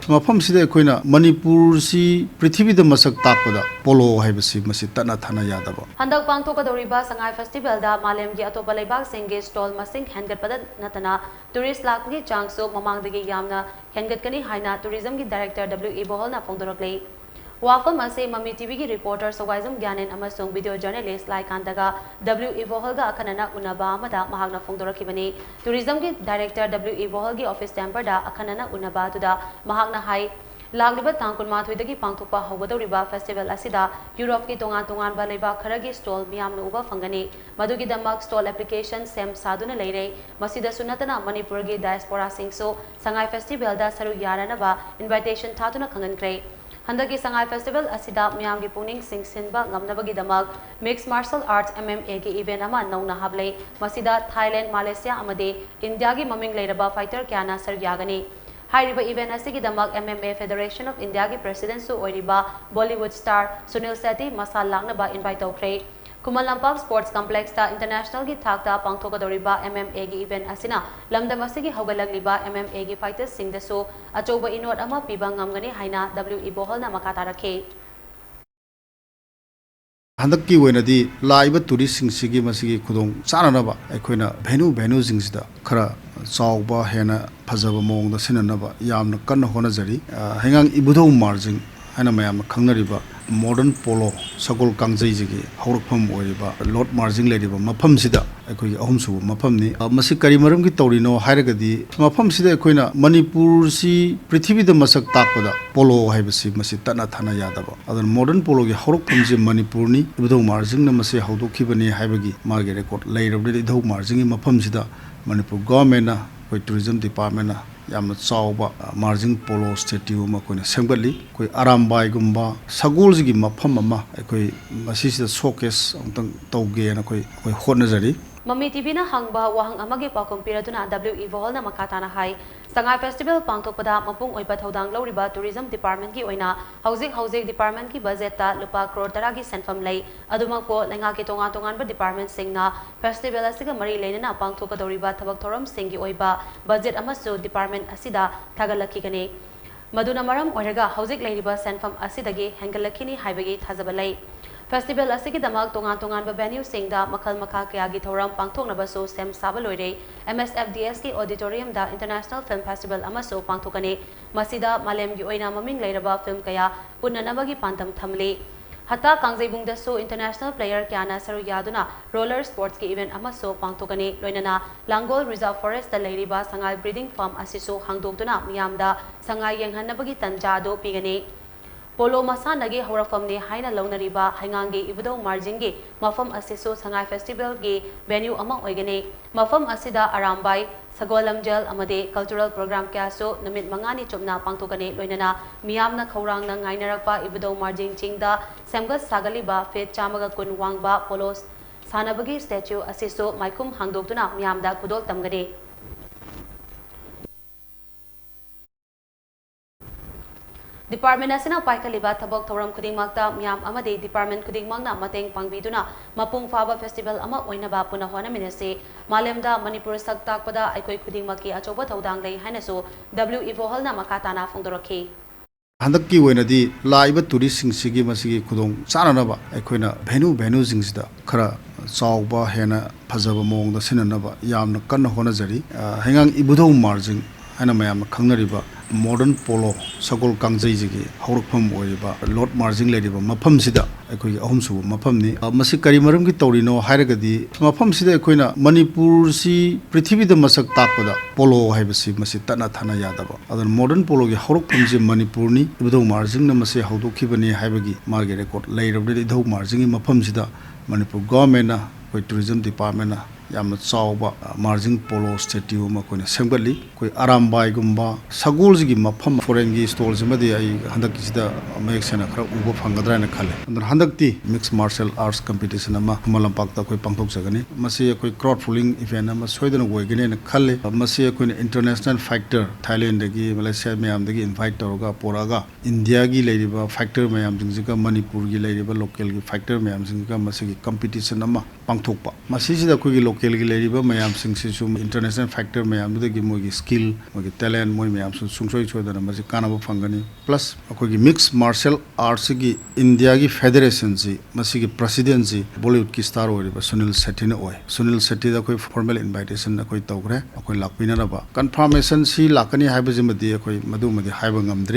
mafam sida akoina Manipur si prithibida masak takpada polo haibasi masi tana thana yadaba handak pangthokadoriba Sangai Festival da malemgi atoppa leibak singe stall masing hengatpada nattana tourist lakpagi changsu mamang dagi yamna hengatkani haina tourism gi Director W Ibohal na phongdorakli Wafam ase MAMI TV ki reporter Sogaizam Gyanen amasung video journalist Laikandaga W Ibohal ga akanana unaba amada mahagna phongdorakibani tourism ki Director W Ibohal gi office temper da akanana unaba tuda mahagna hai Lagliba tangkun mathuidagi pangthokpa haugadoriba festival asida Europe ki tongan ba leibak kharagi stall miyamna uba fangani madugi damak stall application sem saduna leire masida sunatana Manipur gi diaspora singso Sangai Festival da saru yarana invitation thatuna khangankre Handaki Sangai Festival asida miyamgi puning singsinba ngamnabagi damak mixed martial arts MMA ki event ama nauna hablei masida Thailand Malaysia amade India gi maming leiraba fighter kyana saru yagani Hairiba event asigi damak MMA Federation of India ki president su oiriba Bollywood star Sunil Sethi masal lagnaba invite tawkre Kumalampak Sports Complex ta international gi thakta pangthokadoriba MMA gi event asina lamdam asigi hawgalagliba MMA gi fighters singdasu achoba inot ama piba ngamgani haina W Ibohal na makata rakhe Handaki wenadi laiba tourist singsi masigi khudong chananaba akoina venue jingsida khara chawba hena phajaba mongda sinanaba yamna kanna honajari hengang ibudau marjing haina mayam khangnariba modern polo sagol kangjai jigi hawrukpham oiriba lot marjing leriba mafam sida akoi ahumsu mafam ni masi kari maram gi tawrino hairagadi mafam sida akoina Manipur si prithibida masak takpada polo haibasi masi tana thana yadaba adan modern polo gi hawrukpham ji Manipur ni ibudau marjing na masi hawdokhibani haibagi marge record leirabdi idau marjing gi mafam sida Manipur government na koi tourism department na yamna chawba marjing polo statue ma koina sembali koi arambai gumba sagol gi mafam ama koi masisida showcase amtang tawge na koi hotnajari MAMI TV na hangba wahang amagi pakum piraduna W Ibohal na makatana hai Sangai Festival pangthokpada mapung oiba thodang lawriba tourism department ki oina hauzik department ki budget ta lupa crore tara gi senfam lei adumakpo lenga ki tongan ba department singna festival asiga mari leinana pangthokadoriba thabak thoram singi oiba budget amasu department asida thagalakki kane maduna maram oiraga hauzik leiriba senfam asidagi hengatlakkani haibagi thajaba lei Festival asigi damak tongan ba venue singda makhal makha kaya gi thoram pangthoknaba so sem saba loire MSFDS ki auditorium da International Film Festival amaso pangthokani masida malemgi oina maming leiraba film kaya punnanabagi pantam thamli hata kangjebung da so international player kyana saru yaduna roller sports ki event amaso pangthokani loinana Langol Reserve Forest da leiriba sangai breeding farm asiso hangdoktuna miyamda sangai yenghanabagi tanja do pigani Polo masanagi hawrafamni haina launariba hangangi ibudau marjingi mafam asiso Sangai Festival gi venue ama oigani mafam asida arambai sagolamjal amade cultural program kyaso namit mangani chomna pangthokani loinana miyamna khawrangna ngainarakpa ibudau marjing chingda semgat sagaliba fet chamaga kun wangba polos sanabagi statue asiso maikum hangdoktuna miyamda kudol tamgani Department asina paikaliba thabok thoram khudingmakta miyam amade department khudingmakna mateng pangbiduna mapung faba festival ama oinaba puna hona minase malemda Manipur sak takpada aikoi khudingmakki achoba thodang lei hainaso W Ibohal na makatana phongdorakhi Handaki wenadi laiba tourist singsi masigi khudong chananaba akoina venue jingsida khara chawba hena phajaba mongda sinanaba yamna kanna honajari hengang ibudau marjing haina mayam khangnariba modern polo sagol kangjai jigi hawrukpham oiriba lot marjing leriba mafam sida akoi ahumsu mafam ni masi kari maram gi tawrino hairagadi mafam sida akoina Manipur si prithibida masak takpada polo haibasi masi tana thana yadaba adan modern polo gi hawrukpham ji Manipur ni ibudau marjing na masi hawdokhibani haibagi marge record leirabdi idau marjing gi mafam sida Manipur government na koi tourism department na yamna chawba marjing polo statue ma koina sembali koi arambai gumba sagol gi mafam foreign gi stalls madi ai handak sida mek sena khara ubo phangadra na khale andar handakti mixed martial arts competition ama malampak ta koi pangthok jagani masi koi crowd pulling event ama soidana goigene na khale masi koi international factor Thailand gi Malaysia mayam gi invite toroga poraga India gi leiriba factor mayam jingjiga Manipur gi leiriba local gi factor mayam jingjiga masi gi competition ama pangthokpa masi sida koi gi local की लेरिबा मयाम सिंगसिसु international factor मयाम दुदगी मोगी skill मोगी talent मोई मयाम सुंगसोई छोदना मसे कानाबो फंगनी plus अखोगी mix martial arts की India की federation जी मसी की president जी बॉलीवुड की star ओरिबा Sunil Shetty ने ओय सुनील शेट्टी दा कोई फॉर्मल इनविटेशन अखोई तौग्रे अखोई लाकपिनरबा कंफर्मेशन सी लाकनी हाइबजिमदी अखोई मदुमदी हाइबा ngamdri